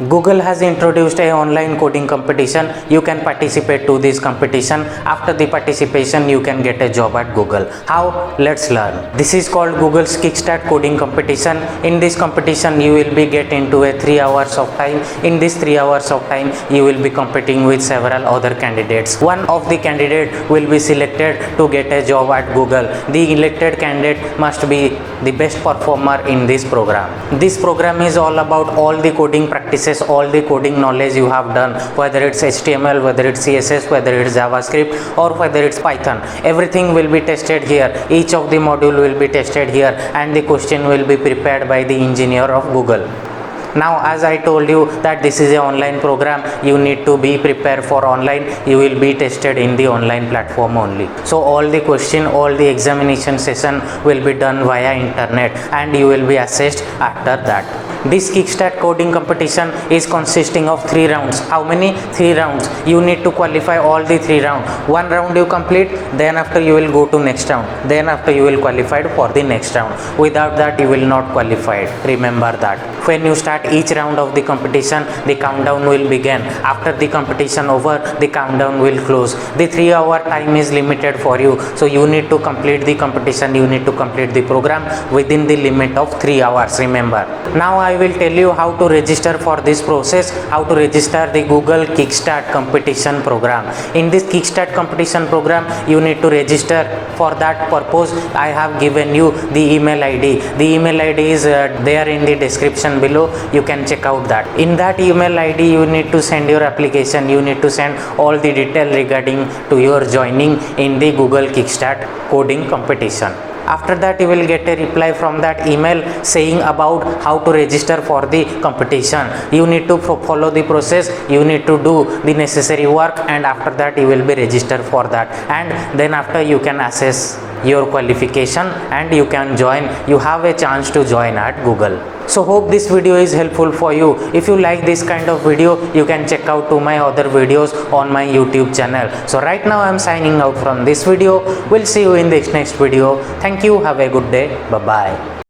Google has introduced a online coding competition. You can participate to this competition. After the participation, you can get a job at Google. How? Let's learn. This is called Google's Kickstart Coding Competition. In this competition, you will be get into a 3 hours of time. In this 3 hours of time, you will be competing with several other candidates. One of the candidate will be selected to get a job at Google. The elected candidate must be the best performer in this program. This program is all about all the coding practices, all the coding knowledge you have done, whether it's HTML, whether it's CSS, whether it's JavaScript, or whether it's Python. Everything will be tested here. Each of the module will be tested here, and the question will be prepared by the engineer of Google. Now, as I told you that this is an online program, you need to be prepared for online. You will be tested in the online platform only. So all the question, all the examination session will be done via internet, and you will be assessed after that. This Kickstart coding competition is consisting of 3 rounds. How many? 3 rounds. You need to qualify all the 3 rounds. One round you complete, then after you will go to next round. Then after you will qualify for the next round. Without that you will not qualify. Remember that. When you start each round of the competition, the countdown will begin. After the competition over, the countdown will close. The 3 hour time is limited for you. So you need to complete the competition. You need to complete the program within the limit of 3 hours. Remember. Now I will tell you how to register for this process, how to register the Google Kickstart competition program. In this Kickstart competition program, you need to register. For that purpose, I have given you the email ID. The email ID is there in the description below. You can check out that. In that email ID, you need to send your application. You need to send all the detail regarding to your joining in the Google Kickstart coding competition. After that, you will get a reply from that email saying about how to register for the competition. You need to follow the process. You need to do the necessary work, and after that you will be registered for that, and then after you can assess your qualification and you can join. You have a chance to join at Google. So hope this video is helpful for you. If you like this kind of video, you can check out to my other videos on my YouTube channel. So right now I am signing out from this video. We'll see you in the next video. Thank you. Have a good day. Bye bye.